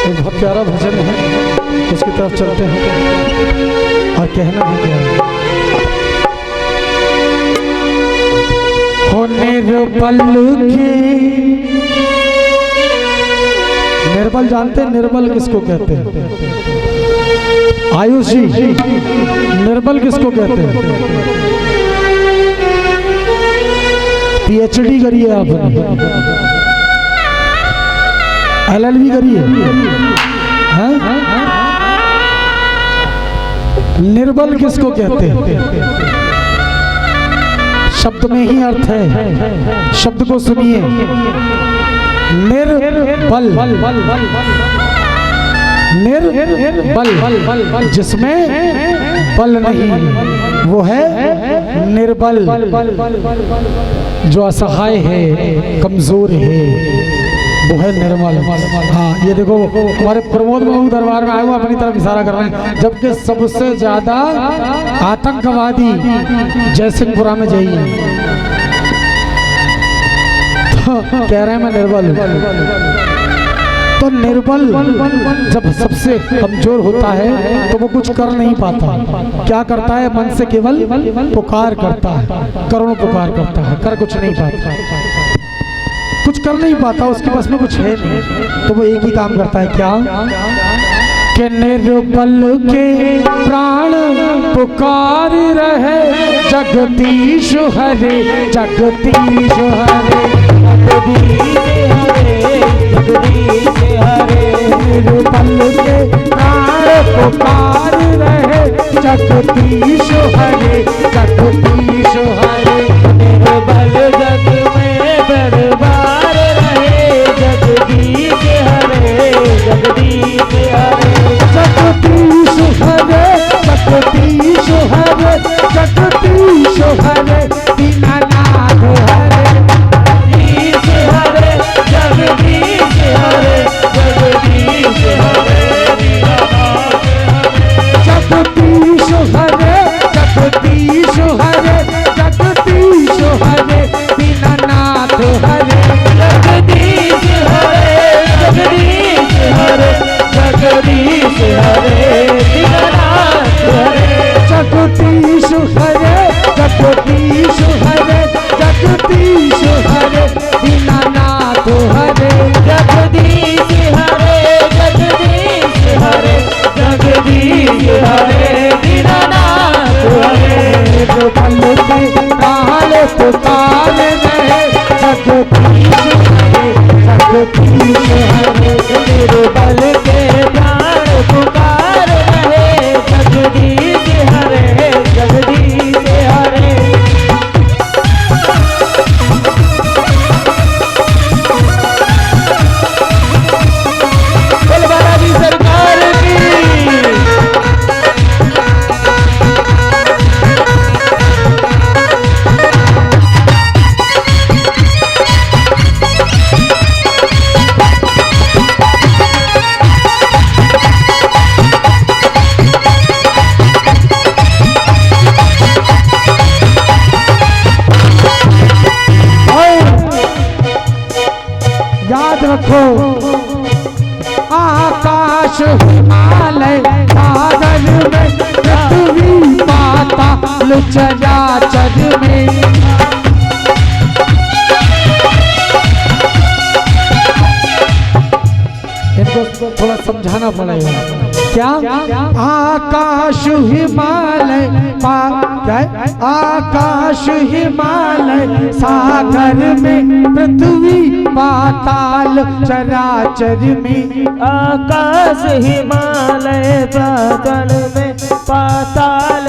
एक बहुत प्यारा भजन है, उसकी तरफ चलते हैं और कहना भी क्या है। हो निर्बल के, निर्बल जानते हैं निर्बल किसको कहते हैं? आयुष जी, निर्बल किसको कहते हैं? पीएचडी करिए आपने, LLB करिए, निर्बल किसको कहते हैं? शब्द में ही अर्थ है, शब्द को सुनिए। निर्बल, निर्बल जिसमें बल नहीं, वो है निर्बल। जो असहाय है, कमजोर है, वो है निर्मल। हाँ, ये देखो हमारे प्रमोद बाबू दरबार में आए हुए अपनी तरफ इशारा कर रहे हैं, जबकि सबसे ज्यादा आतंकवादी जयसिंहपुरा में जाइए तो कह रहे हैं मैं निर्बल हूं। तो निर्बल जब सबसे कमजोर होता है तो वो कुछ कर नहीं पाता। क्या करता है? मन से केवल पुकार करता है, करुण पुकार करता है, कर कुछ नहीं पाता, कुछ कर नहीं पाता, उसके पास में कुछ है नहीं। तो वो एक ही काम करता है, क्या कि निर्बल के प्राण पुकार रहे, जगदीश हरे, जगदीश हरे, जगदीश हरे, जगदीश हरे। निर्बल के प्राण पुकार रहे, जगदीश हरे, जगदीश हरे। निर्बल जग में दरबार रहे, जगदीश हरे, जगदीश हरे। जगदीश हरे, जगदीश हरे, जगदीश हरे, दीनानाथ हरे, जगदीश हरे, जगदीश हरे, जगदीश हरे, जगदीश हरे, जगदीश हरे, जगदीश हरे, दीनानाथ हरे, जगदीश हरे, जगदीश हरे, जगदीश हरे, दीनानाथ हरे। जगदीश हरे, जगदीश हरे, जगदीश हरे, दीनानाथ हरे, जगदीश हरे, जगदीश हरे, जगदीश हरे, दीनानाथ हरे। निर्बल के प्राण पुकार रहे, जगदीश हरे, जगदीश हरे। निर्बल के प्राण पुकार रहे, जगदीश हरे, जगदीश हरे। बोल बालाजी सरकार की। याद रखो, आकाश हिमालय सागर में, पृथ्वी पाताल चराचर में। इनको थोड़ा समझाना पड़ेगा। क्या? आकाश हिमालय क्या है? आकाश हिमालय सागर में, पृथ्वी पाताल चराचर में। आकाश हिमालय पाताल में, पाताल।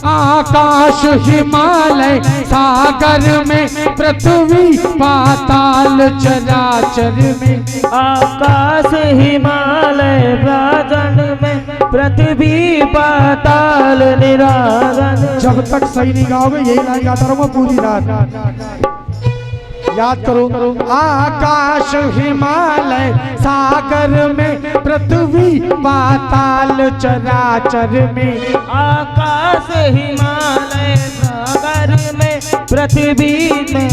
आकाश हिमालय सागर में, पृथ्वी पाताल चराचर में। आकाश हिमालय पाताल में, पृथ्वी पाताल निरागन। जब तक सही नहीं गाओगे यही लाइन गाता रहूंगा पूरी रात। याद करो, आकाश हिमालय सागर में, पृथ्वी पाताल चराचर में। आकाश हिमालय सागर में, पृथ्वी में।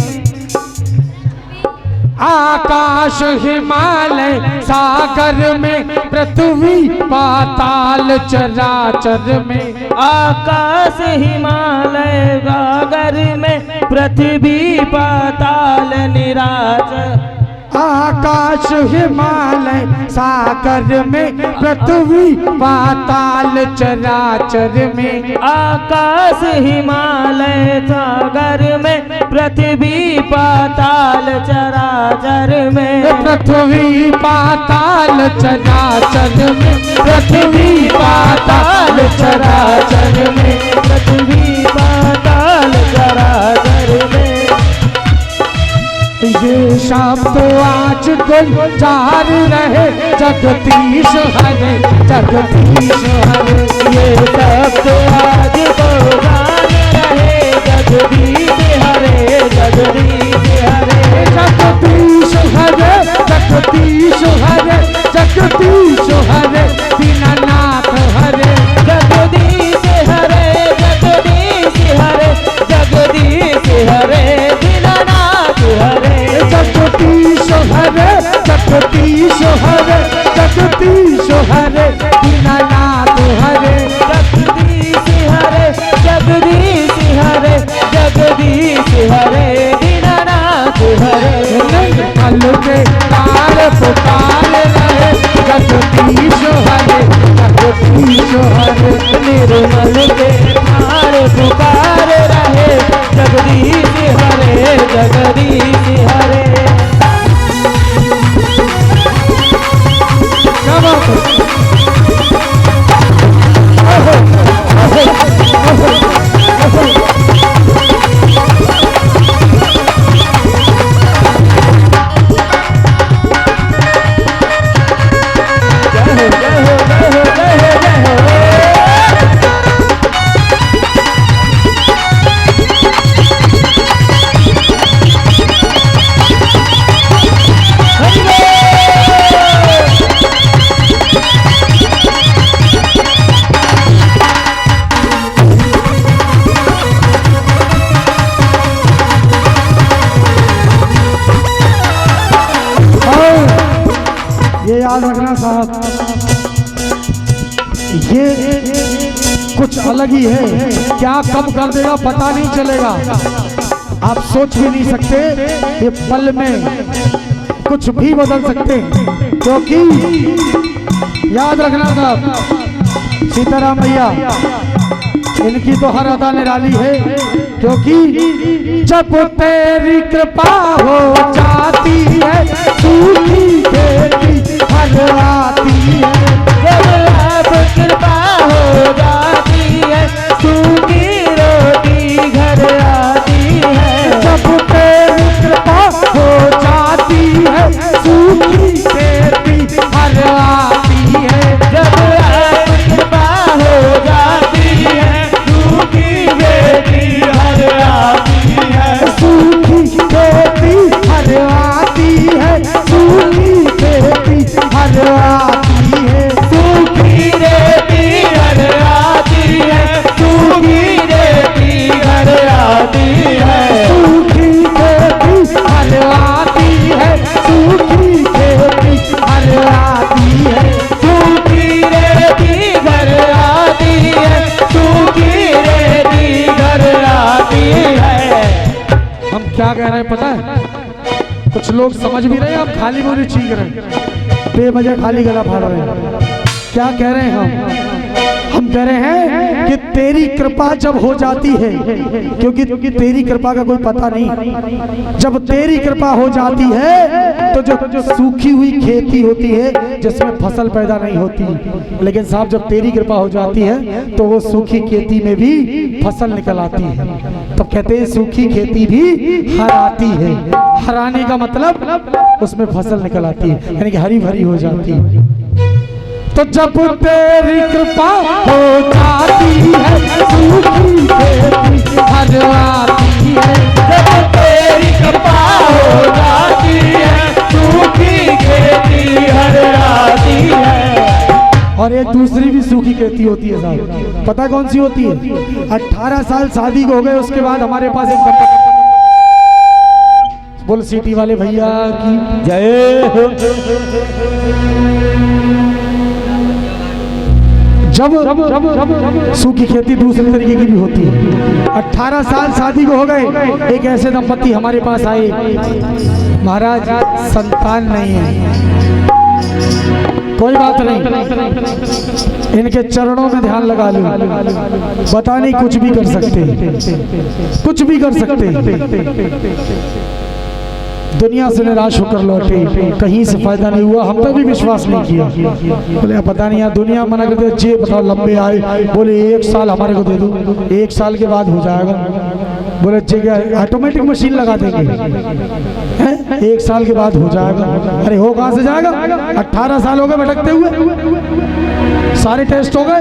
आकाश हिमालय सागर में पृथ्वी पाताल चराचर में। आकाश हिमालय सागर में पृथ्वी पाताल निराचर। आकाश हिमालय सागर में पृथ्वी पाताल चराचर में। आकाश हिमालय सागर में पृथ्वी पाताल चराचर में। पृथ्वी पाताल चराचर में। पृथ्वी पाताल चराचर में। पृथ्वी पाताल चराचर में। ये शब्द आज गुलजार रहे जगदीश हरे जगदीश हरे। ये शब्द आज गुलजार रहे जगदीश हरे जगदीश हरे। जगदीश हरे जगदीश हरे जगदीश हरे दीनानाथ हरे। जगदीश हरे जगदीश हरे जगदीश हरे दीनानाथ हरे। जगदीश हरे जगदीश हरे जगदीश हरे दीनानाथ हरे। जगदीश हरे जगदीश हरे जगदीश हरे दीनानाथ हरे। निर्मल के तार पुकार रहे जगदीश हरे जगदीश हरे। निर्मल के तार पुकार रहे जगदीश हरे जगदीश हरे। क्या बात है? ये याद रखना साहब, ये कुछ अलग ही है। क्या कब कर देगा पता नहीं चलेगा, आप सोच भी नहीं सकते। ये पल में कुछ भी बदल सकते हैं, क्योंकि याद रखना साहब, सीताराम भैया इनकी तो हर अदा निराली है। क्योंकि जब तेरी कृपा हो जाती है सूखी खेती हर आती है। जब कृपा हो जाती है सूखी रोटी घर आती है। जब तेरी कृपा हो जाती है सूखी खेती हर आती है। जब कृपा हो जाती है सूखी खेती हर आती है। सूखी खेती हर आती है। सूखी खेती हर आती है। सूखी रेती हर आती है। सूखी रेती हर आती है। सूखी खेती हर आती है। सूखी खेती हर आती है। सूखी रेती घर आती है। सूखी रेती घर आती है। हम क्या कह रहे हैं पता है? कुछ लोग समझ भी रहे हैं, हम खाली बोली चीख रहे हैं, बेवजह खाली गला फाड़ रहे हैं। क्या कह रहे हैं हम कह रहे हैं कि तेरी कृपा जब हो जाती है, क्योंकि तेरी कृपा का कोई पता नहीं। जब तेरी कृपा हो जाती है तो जो सूखी हुई खेती होती है जिसमें फसल पैदा नहीं होती, लेकिन साहब जब तेरी कृपा हो जाती है तो वो सूखी खेती में भी फसल निकल आती है। तब कहते हैं सूखी खेती भी हराती है। हराने का मतलब उसमें फसल निकल आती है, यानी कि हरी भरी हो जाती है। तो जब तेरी कृपा हो जाती है सूखी खेती हर आती है। जब तेरी कृपा हो जाती है सूखी खेती हर आती है। और एक दूसरी भी सूखी खेती होती है साहब, पता कौन सी होती है? 18 साल शादी को हो गए, उसके बाद हमारे पास एक बोल सिटी वाले भैया की जय हो। जब सूखी खेती दूसरे तरीके की भी होती है। 18 साल शादी को हो गए, एक ऐसे दंपति हमारे पास आए, महाराज संतान नहीं है, कोई बात नहीं, इनके चरणों में ध्यान लगा लो, बता नहीं कुछ भी कर सकते, कुछ भी कर सकते। दुनिया से निराश होकर लौटे, कहीं से फायदा नहीं हुआ, हम पे भी विश्वास नहीं किया। बोले पता नहीं यार, दुनिया मना करते जे बताओ लंबे आए, बोले 1 साल हमारे को दे दो, 1 साल के बाद हो जाएगा। बोले जे क्या ऑटोमेटिक मशीन लगा देंगे, 1 साल के बाद हो जाएगा। अरे हो कहाँ से जाएगा, 18 साल हो गए भटकते हुए, सारे टेस्ट हो गए,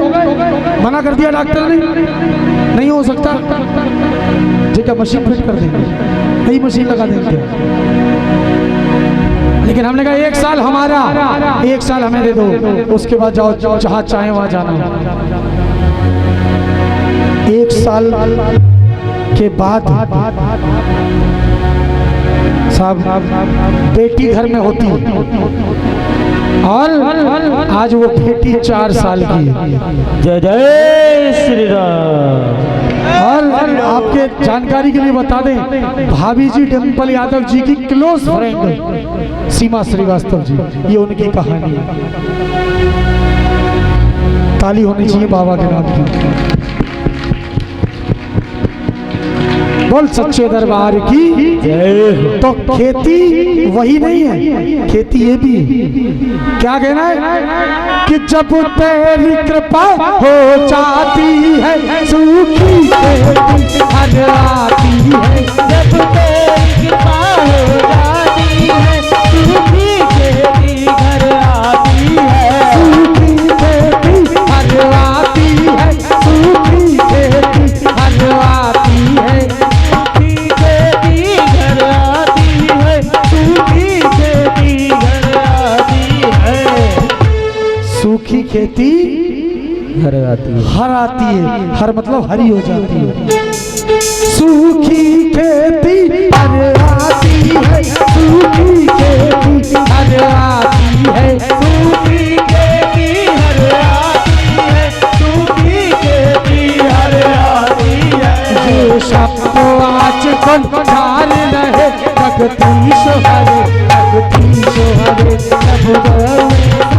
मना कर दिया डॉक्टर ने, नहीं हो सकता। जे क्या मशीन फिट कर देंगे, नई मशीन लगा देंगे। लेकिन हमने कहा 1 साल हमारा, 1 साल हमें दे दो, उसके बाद जाओ जहाँ चाहे वहां जाना। 1 साल के बाद साहब बेटी घर में होती है, और आज वो बेटी 4 साल की है। जय जय श्री राम। और आपके जानकारी के लिए बता दें, भाभी जी डिम्पल यादव जी की क्लोज फ्रेंड सीमा श्रीवास्तव जी, ये उनकी कहानी है। ताली होनी चाहिए बाबा के नाम की। बोल सच्चे दरबार की जय। तो खेती वही नहीं है, खेती ये भी क्या कहना है कि जब तेरी कृपा हो जाती है, सूखी खेती हर आती है। जब तेरी कृपा हो जाती है, सूखी खेती घर आती है। सूखी खेती हर आती है, सूखी खेती हर आती है। सूखी खेती घर आती है, हर आती है, हर मतलब हरी हो जाती है। सूखी खेती हर आती है, सूखी खेती हर आती है। सूखी खेती हर आती है, सूखी खेती हर आती है। ये शब्द आज कंठार रहे, जगदीश हरे, जगदीश हरे,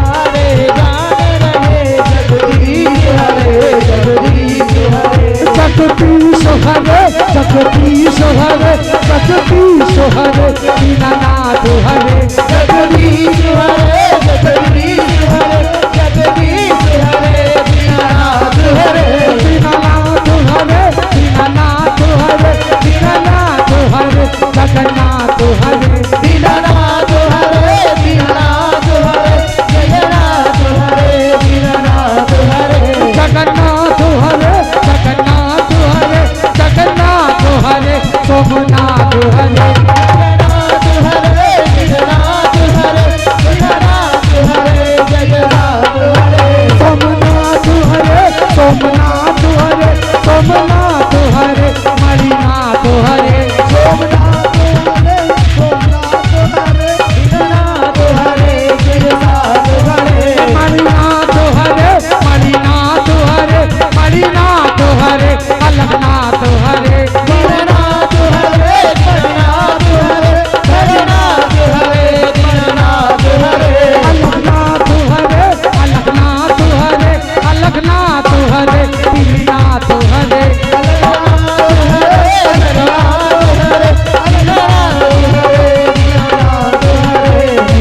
सारे जान रहे, जगदीश हरे, जगदीश हरे। जगदीश हरे, जगदीश हरे, जगदीश हरे, दीनानाथ हरे, जगदीश हरे, जगदीश हरे, जगदीश हरे, दीनानाथ हरे। दीनानाथ हरे, दीनानाथ हरे, दीनानाथ हरे, जगन्नाथ हरे, दीनानाथ हरे, दीनानाथ हरे, जगन्नाथ हरे, दीनानाथ हरे। जगन्नाथ हरे, जगन्नाथ हरे, जगन्नाथ हरे, सोमनाथ हरे, जगन्नाथ हरे, जगन्नाथ हरे, जगन्नाथ हरे, जगन्नाथ हरे। सोमनाथ हरे, सोमनाथ हरे, सोमनाथ हरे, मणिनाथ हरे, सोमनाथ हरे, सोमनाथ हरे, दीनानाथ हरे, जगन्नाथ हरे। मणिनाथ हरे, मणिनाथ हरे, मणिनाथ हरे, अलगनाथ हरे, दीनानाथ हरे, जगन्नाथ हरे, जगन्नाथ हरे, दीनानाथ हरे। अलगनाथ हरे, अलगनाथ हरे, अलगनाथ हरे, दीनानाथ हरे,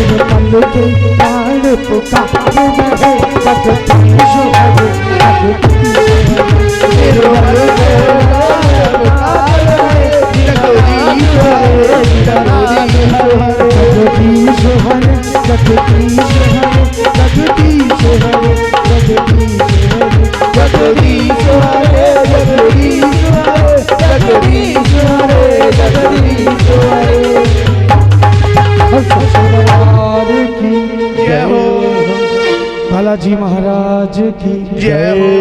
निर्मल के प्राण पुकार रहे, जगदीश हरे, निर्मल के प्राण पुकार रहे, जगदीश हरे, जगदीश हरे। जगदीश हरे, जगदीश हरे, जगदीश हरे, जगदीश हरे, जगदीश हरे, जगदीश हरे, जगदीश हरे, जगदीश हरे। सरकार की जय हो। बालाजी महाराज की जय हो।